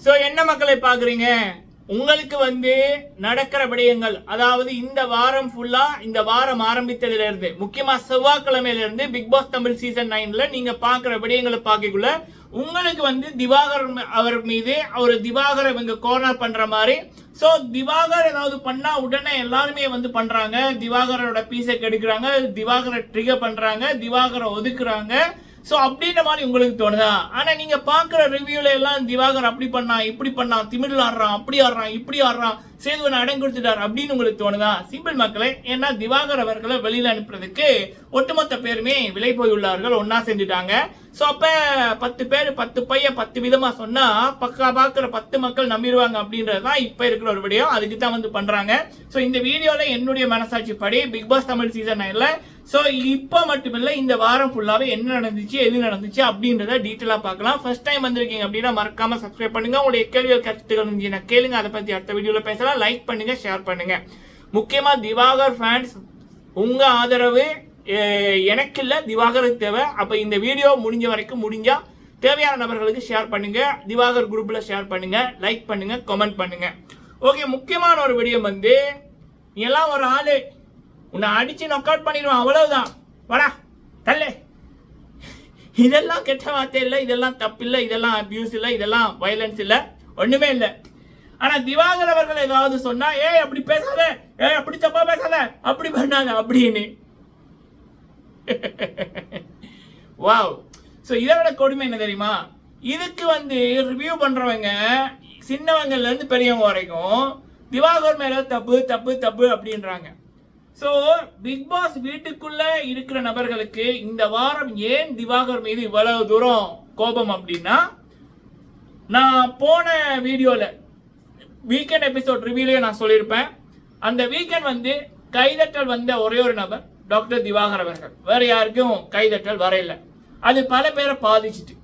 So என்ன மக்களை பாக்குறீங்க, உங்களுக்கு நடக்கிற விடயங்கள், அதாவது இந்த வாரம் ஃபுல்லா, இந்த வாரம் ஆரம்பித்ததுல இருந்து முக்கியமா செவ்வாய்க்கிழமையில இருந்து பிக் பாஸ் தமிழ் சீசன் 9ல நீங்க பாக்குற விடயங்களை பார்க்கக்குள்ள உங்களுக்கு திவாகர் அவர் மீது ஒரு திவாகர் இவங்க கோர்னர் பண்ற மாதிரி. சோ திவாகர் ஏதாவது பண்ணா உடனே எல்லாருமே பண்றாங்க, திவாகரோட பீஸை கெடுக்கிறாங்க, திவாகரை ட்ரிகர் பண்றாங்க, திவாகரை ஒதுக்குறாங்க. சோ அப்படின்ற மாதிரி உங்களுக்கு தோணுதா? ஆனா நீங்க பாக்குற ரிவ்யூல எல்லாம் திவாகர் அப்படி பண்ணா, இப்படி பண்ணா, திமிழ் ஆடுறான், அப்படி ஆடுறான், இப்படி ஆடுறான், சேதுவன் அடம் கொடுத்துட்டார் அப்படின்னு உங்களுக்கு தோணுதா? சிம்பிள் மக்களே, ஏன்னா திவாகர் அவர்களை வெளியில அனுப்புறதுக்கு ஒட்டுமொத்த பேருமே விலை போயுள்ளார்கள், ஒன்னா செஞ்சுட்டாங்க. சோ அப்ப 10 பேர் 10 பையன் 10 விதமா சொன்னா பக்கா பாக்குற 10 மக்கள் நம்பிடுவாங்க அப்படின்றதுதான் இப்ப இருக்கிற ஒரு விடயம். அதுக்கு தான் பண்றாங்க. சோ இந்த வீடியோல என்னுடைய மனசாட்சி படி பிக் பாஸ் தமிழ் சீசன் 9ல சோ இப்ப மட்டுமில்ல இந்த வாரம் ஃபுல்லாவே என்ன நடந்துச்சு, எது நடந்துச்சு அப்படின்றத டீட்டெயிலா பார்க்கலாம். ஃபர்ஸ்ட் டைம் வந்திருக்கீங்க அப்படின்னா மறக்காம சப்ஸ்கிரைப் பண்ணுங்க. உங்களுடைய கேள்விகள் கருத்துக்கள் இருந்துச்சுன்னா கேளுங்க, அதை பத்தி அடுத்த வீடியோல பேசலாம். லைக் பண்ணுங்க, ஷேர் பண்ணுங்க. முக்கியமா திவாகர் ஃபேன்ஸ், உங்க ஆதரவு எனக்கு இல்ல, திவாகருக்கு தேவை. அப்ப இந்த வீடியோ முடிஞ்ச வரைக்கும் முடிஞ்சா தேவையான நபர்களுக்கு ஷேர் பண்ணுங்க, திவாகர் குரூப்ல ஷேர் பண்ணுங்க, லைக் பண்ணுங்க, கமெண்ட் பண்ணுங்க. ஓகே, முக்கியமான ஒரு வீடியோ நீ எல்லாம் ஒரு ஆளு, உன்னை அடிச்சு நொக் அவுட் பண்ணிடுவான், அவ்வளவுதான், வாடா தள்ளு. இதெல்லாம் கெட்ட வார்த்தை இல்லை, இதெல்லாம் தப்பு இல்லை, இதெல்லாம் அபியூஸ் இல்லை, இதெல்லாம் வயலன்ஸ் இல்லை, ஒண்ணுமே இல்லை. ஆனா திவாகர் அவர்கள் ஏதாவது சொன்னா, ஏய் அப்படி பேசாத, ஏய் அப்படி தப்பா பேசாத, அப்படி பண்ணாத அப்படின்னு. வாவ். சோ இதோட கொடுமை என்ன தெரியுமா? இதுக்கு ரிவ்யூ பண்றவங்க சின்னவங்கல இருந்து பெரியவங்க வரைக்கும் திவாகர் மேல தப்பு தப்பு தப்பு அப்படின்றாங்க. சோ பிக் பாஸ் வீட்டுக்குள்ள இருக்கிற நபர்களுக்கு இந்த வாரம் ஏன் திவாகர் மீது இவ்வளவு தூரம் கோபம் அப்படின்னா, நான் போன வீடியோல வீக்கெண்ட் எபிசோட் ரிவ்யூலயே நான் சொல்லியிருப்பேன். அந்த வீக்கெண்ட் கைதட்டல் வந்த ஒரே ஒரு நபர் டாக்டர் திவாகர் அவர்கள், வேற யாருக்கும் கைதட்டல் வரையில. அது பல பேரை பாதிச்சுட்டு.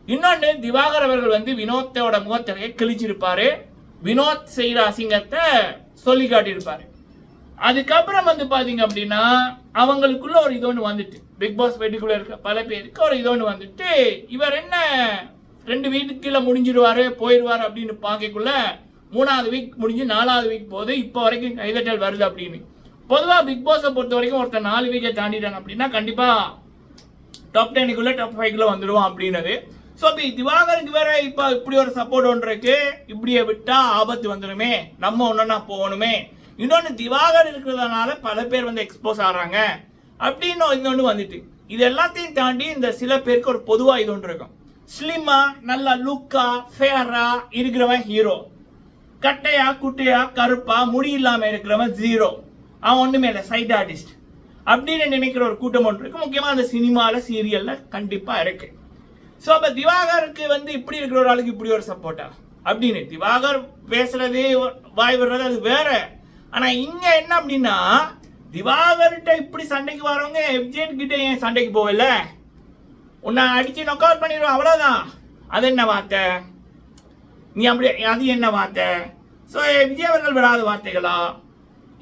இன்னொன்னு, திவாகர் அவர்கள் வினோத்தோட முகத்தை கிழிச்சிருப்பாரு, வினோத் செய்யற அசிங்கத்தை சொல்லி காட்டியிருப்பாரு. அதுக்கப்புறம் பாத்தீங்க அப்படின்னா அவங்களுக்குள்ள ஒரு இதொன்னு வந்துட்டு, பிக் பாஸ் வீட்டுக்குள்ள இருக்க பல பேருக்கு ஒரு இதொன்னு வந்துட்டு, இவர் என்ன 2 வீட்டுக்கு கீழே முடிஞ்சிருவாரு போயிடுவாரு அப்படின்னு பார்க்கக்குள்ள 3வது வீக் முடிஞ்சு 4வது வீக் போகுது, இப்போ வரைக்கும் கைதட்டல் வருது அப்படின்னு. பொதுவா பிக் பாஸை பொறுத்த வரைக்கும் ஒருத்தர் 4 வீக்கை தாண்டிட்டாங்க அப்படின்னா கண்டிப்பா டாப் 10க்குள்ள டாப் 5க்குள்ள வந்துடுவோம் அப்படின்னது. ஸோ திவாகருக்கு வேற இப்போ இப்படி ஒரு சப்போர்ட் ஒன்று இருக்கு, இப்படியே விட்டா ஆபத்து வந்துடுமே, நம்ம ஒன்னா போகணுமே. இன்னொன்று, திவாகர் இருக்கிறதுனால பல பேர் எக்ஸ்போஸ் ஆகிறாங்க அப்படின்னு இன்னொன்று வந்துட்டு. இது எல்லாத்தையும் தாண்டி இந்த சில பேருக்கு ஒரு பொதுவா இது ஒன்று இருக்கும். ஸ்லிம்மா நல்லா லுக்கா ஃபேரா இருக்கிறவன் ஹீரோ, கட்டையா குட்டையா கருப்பா முடி இல்லாம இருக்கிறவன் ஜீரோ, அவன் ஒண்ணுமே இல்லை, சைட் ஆர்டிஸ்ட் அப்படின்னு நினைக்கிற ஒரு கூட்டம் ஒன்று இருக்கு. முக்கியமா அந்த சினிமால சீரியல்ல கண்டிப்பா இருக்கு. ஸோ அப்ப திவாகருக்கு இப்படி இருக்கிற ஒரு ஆளுக்கு இப்படி ஒரு சப்போர்ட்டா அப்படின்னு திவாகர் பேசுறது வாய் விடுறது அது வேற. ஆனா இங்க என்ன அப்படின்னா, திவாகர்கிட்ட இப்படி சண்டைக்கு வரவங்க எஃப்ஜேட் கிட்ட ஏன் சண்டைக்கு போகல? உன்னை அடிச்சு நொக் அவுட் பண்ணிடுவோம், அவ்வளவுதான். அது என்ன வார்த்தை? நீ அப்படி அது என்ன வார்த்தை? ஸோ விஜய் அவர்கள் விடாத வார்த்தைகளா?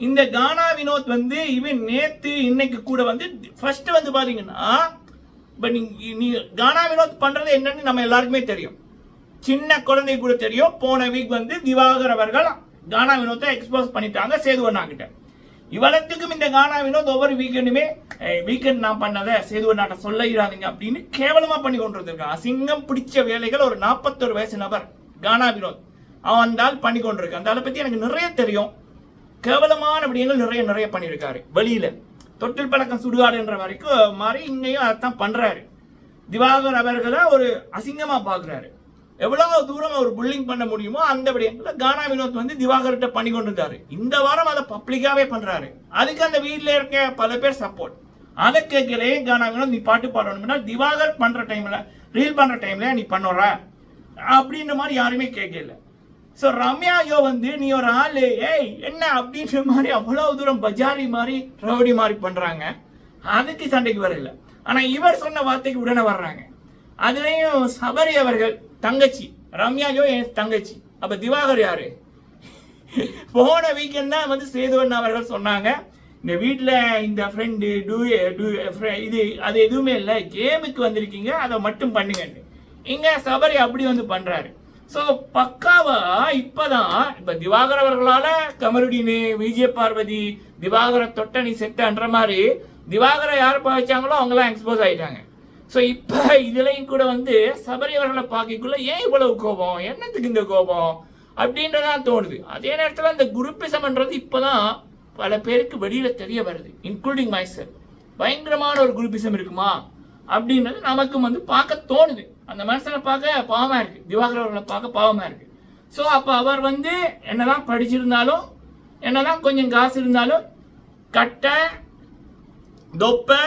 இந்த கானா வினோத் இவன் நேத்து இன்னைக்கு கூட ஃபர்ஸ்ட் பாத்தீங்கன்னா, இப்ப நீ கானா வினோத் பண்றது என்னன்னு நம்ம எல்லாருக்குமே தெரியும், சின்ன குழந்தை கூட தெரியும். போன வீக் திவாகர் அவர்கள் கானா வினோத்தை எக்ஸ்போஸ் பண்ணிட்டாங்க சேதுவண்ணா கிட்ட. இவ்வளத்துக்கும் இந்த கானா வினோத் ஒவ்வொரு வீக்கெண்டுமே வீக்கெண்ட் நான் பண்ணதை சேதுவண்ணாட்ட சொல்லிடாதீங்க அப்படின்னு கேவலமா பண்ணி கொண்டு இருக்கான். அசிங்கம் பிடிச்ச வேலைகள் ஒரு 41 வயசு நபர் கானா வினோத் அவன் வந்தால் பண்ணி கொண்டு இருக்கான். அந்த பத்தி எனக்கு நிறைய தெரியும். கேவலமான விடயங்கள் நிறைய பண்ணியிருக்காரு. வெளியில தொட்டில் பழக்கம் சுடுகாடுன்ற வரைக்கும் மாறி இங்கேயும் அதைத்தான் பண்றாரு. திவாகர் அவர்களை ஒரு அசிங்கமா பாக்குறாரு. எவ்வளவு தூரம் அவர் புல்லிங் பண்ண முடியுமோ அந்த விடயங்களை கானா வினோத் திவாகர்கிட்ட பண்ணி கொண்டிருந்தாரு. இந்த வாரம் அதை பப்ளிக்காவே பண்றாரு. அதுக்கு அந்த வீட்டில் இருக்க பல பேர் சப்போர்ட். அதை கேட்கலே கானா வினோத் நீ பாட்டு பாடணும்னா திவாகர் பண்ற டைம்ல ரீல் பண்ற டைம்ல நீ பண்ணுற அப்படின்ற மாதிரி யாருமே கேட்கல. ஸோ ரம்யாயோ நீ ஒரு ஆளு, ஏய் என்ன அப்படின்ற மாதிரி அவ்வளவு தூரம் பஜாரி மாதிரி ரவுடி மாதிரி பண்றாங்க. அதுக்கு சண்டைக்கு வரல. ஆனா இவர் சொன்ன வார்த்தைக்கு உடனே வர்றாங்க. அதுலயும் சபரி அவர்கள் தங்கச்சி, ரம்யாயோ என் தங்கச்சி, அப்ப திவாகர் யாரு? போன வீக்கெண்ட் தான் சேதுவன் அவர்கள் சொன்னாங்க, இந்த வீட்டில் இந்த ஃப்ரெண்டு இது அது எதுவுமே இல்லை, கேமுக்கு வந்திருக்கீங்க, அதை மட்டும் பண்ணுங்க. இங்க சபரி அப்படி பண்றாரு. ஸோ பக்காவா இப்பதான் இப்ப திவாகர் அவர்களால கமருடீன், விஜய பார்வதி, திவாகர தொட்ட நீ செட்டன்ற மாதிரி திவாகரை யார் பாய்ச்சாங்களோ அவங்களாம் எக்ஸ்போஸ் ஆயிட்டாங்க. ஸோ இப்போ இதுலையும் கூட வந்து சபரி அவர்களை பார்க்கக்குள்ள ஏன் இவ்வளவு கோபம், என்னத்துக்கு இந்த கோபம் அப்படின்றதான் தோணுது. அதே நேரத்தில் இந்த குரூப்பிசம்ன்றது இப்போதான் பல பேருக்கு வெளியில தெரிய வருது, இன்க்ளூடிங் மைசெல்ஃப். பயங்கரமான ஒரு குரூப்பிசம் இருக்குமா அப்படின்றது நமக்கு வந்து பார்க்க தோணுது. அந்த மனுஷனை பார்க்க பாவமா இருக்கு, திவாகர் அவர்களை பார்க்க பாவமா இருக்கு. ஸோ அப்போ அவர் வந்து என்னதான் படிச்சிருந்தாலும், என்னதான் கொஞ்சம் காசு இருந்தாலும், கட்டை தொப்பை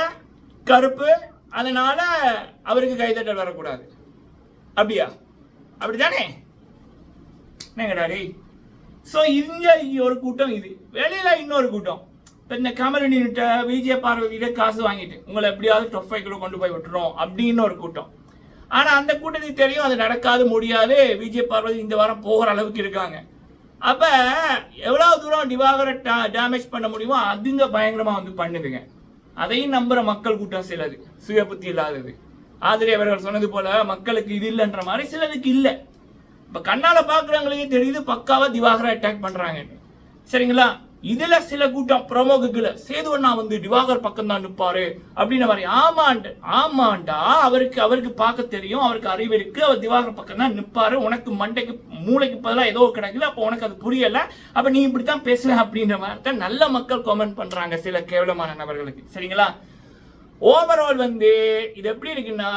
கருப்பு, அதனால அவருக்கு கைதட்டல் வரக்கூடாது. அப்படியா? அப்படித்தானே? என்னங்கடாடி? ஸோ இங்க ஒரு கூட்டம், இது வெளியில இன்னொரு கூட்டம். இப்போ இந்த கமருடீன்கிட்ட விஜய பார்வதியிட்ட காசு வாங்கிட்டு உங்களை எப்படியாவது டொப் 5 கொண்டு போய் விட்டுரும் அப்படின்னு ஒரு கூட்டம். ஆனால் அந்த கூட்டத்துக்கு தெரியும் அது நடக்காது, முடியாது. விஜய பார்வதி இந்த வாரம் போகிற அளவுக்கு இருக்காங்க. அப்போ எவ்வளோ தூரம் திவாகரை டேமேஜ் பண்ண முடியுமோ அதுங்க பயங்கரமாக வந்து பண்ணுதுங்க. அதையும் நம்புற மக்கள் கூட்டம் சிலது, சுய புத்தி இல்லாதது. ஆதிரி அவர்கள் சொன்னது போல மக்களுக்கு இது இல்லைன்ற மாதிரி சிலருக்கு இல்லை. இப்போ கண்ணால பார்க்குறவங்களுக்கே தெரியுது பக்காவா திவாகரை அட்டாக் பண்றாங்க. சரிங்களா? இதுல சில கூட்டம் ப்ரோமோக்குல சேதுவண்ணா வந்து திவாகர் பக்கம் தான் நிற்பாரு அப்படின்ற மாதிரி. ஆமாண்டா, அவருக்கு பார்க்க தெரியும், அவருக்கு அறிவு இருக்கு, அவர் திவாகர் பக்கம் தான் நிற்பாரு. உனக்கு மண்டைக்கு மூளைக்கு பதிலாக ஏதோ கிடைக்கல, அப்போ உனக்கு அது புரியல, அப்ப நீ இப்படித்தான் பேசுவ அப்படின்ற மாதிரி தான் நல்ல மக்கள் கமெண்ட் பண்றாங்க சில கேவலமான நபர்களுக்கு. சரிங்களா? ஓவரால் வந்து இது எப்படி இருக்குன்னா,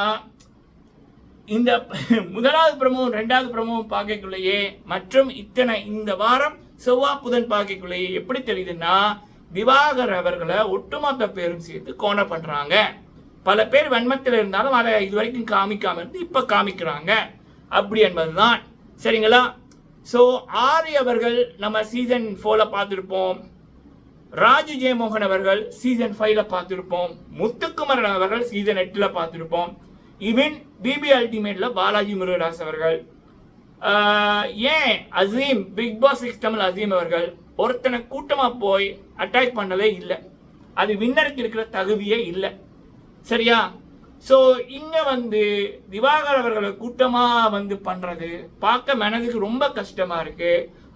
இந்த முதலாவது பிரமுகம் இரண்டாவது பிரமுகம் பார்க்கக்குள்ளேயே மற்றும் இந்த வாரம் செவ்வாய் புதன் பார்க்கக்குள்ளேயே எப்படி தெரியுதுன்னா, திவாகர் அவர்களை ஒட்டுமொத்த பேரும் சேர்த்து கோணர் பண்றாங்க. பல பேர் வன்மத்தில் இருந்தாலும் அதை இதுவரைக்கும் காமிக்காம இருந்து இப்ப காமிக்கிறாங்க அப்படி என்பதுதான். சரிங்களா? ஸோ ஆரி அவர்கள் நம்ம சீசன் 4 பார்த்துருப்போம், ராஜு ஜெயமோகன் அவர்கள் சீசன் 5 பார்த்துருப்போம், முத்துக்குமரன் அவர்கள் சீசன் 8 பார்த்துருப்போம், ஈவன் பிபி அல்டிமேட்ல பாலாஜி முருகதாஸ் அவர்கள், ஏன் அசீம் பிக் பாஸ் 6 தமிழ் அசீம் அவர்கள் ஒருத்தனை கூட்டமா போய் அட்டாக் பண்ணவே இல்லை. அது வின்னருக்கு இருக்கிற தகுதியே இல்லை. சரியா? ஸோ இங்க வந்து திவாகர் அவர்களை கூட்டமா வந்து பண்றது பார்க்க மனதுக்கு ரொம்ப கஷ்டமா இருக்கு.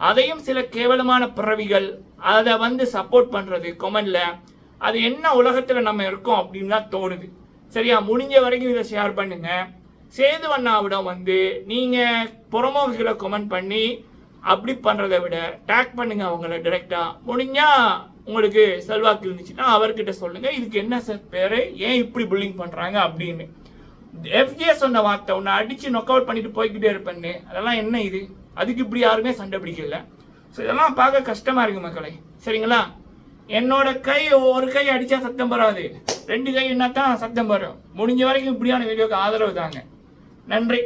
அதையும் சில கேவலமான பிறவிகள் அதை வந்து சப்போர்ட் பண்றது கொமெண்ட்ல, அது என்ன உலகத்துல நம்ம இருக்கோம் அப்படின்னு தான் தோணுது. சரியா? முடிஞ்ச வரைக்கும் இதை ஷேர் பண்ணுங்க. சேதுவண்ணாவிடம் வந்து நீங்க புறமோகளை கமெண்ட் பண்ணி அப்படி பண்றதை விட டேக் பண்ணுங்க அவங்கள டைரக்டா. முடிஞ்சா உங்களுக்கு செல்வாக்கு இருந்துச்சுன்னா அவர்கிட்ட சொல்லுங்க, இதுக்கு என்ன பேரு, ஏன் இப்படி புல்லிங் பண்றாங்க அப்படின்னு. FJ சொன்ன வார்த்தை, உன்னை அடிச்சு நொக் அவுட் பண்ணிட்டு போய்கிட்டே இருப்பேன்னு, அதெல்லாம் என்ன இது? அதுக்கு இப்படி யாருமே சண்டை பிடிக்கல. ஸோ இதெல்லாம் பார்க்க கஷ்டமா இருக்கு மக்களே. சரிங்களா? என்னோட கை ஒரு கை அடிச்சா சத்தம் வராது, 2 கை என்ன தான் சத்தம் வரும். முடிஞ்ச வரைக்கும் இப்படியான வீடியோக்கு ஆதரவு தாங்க. நன்றி.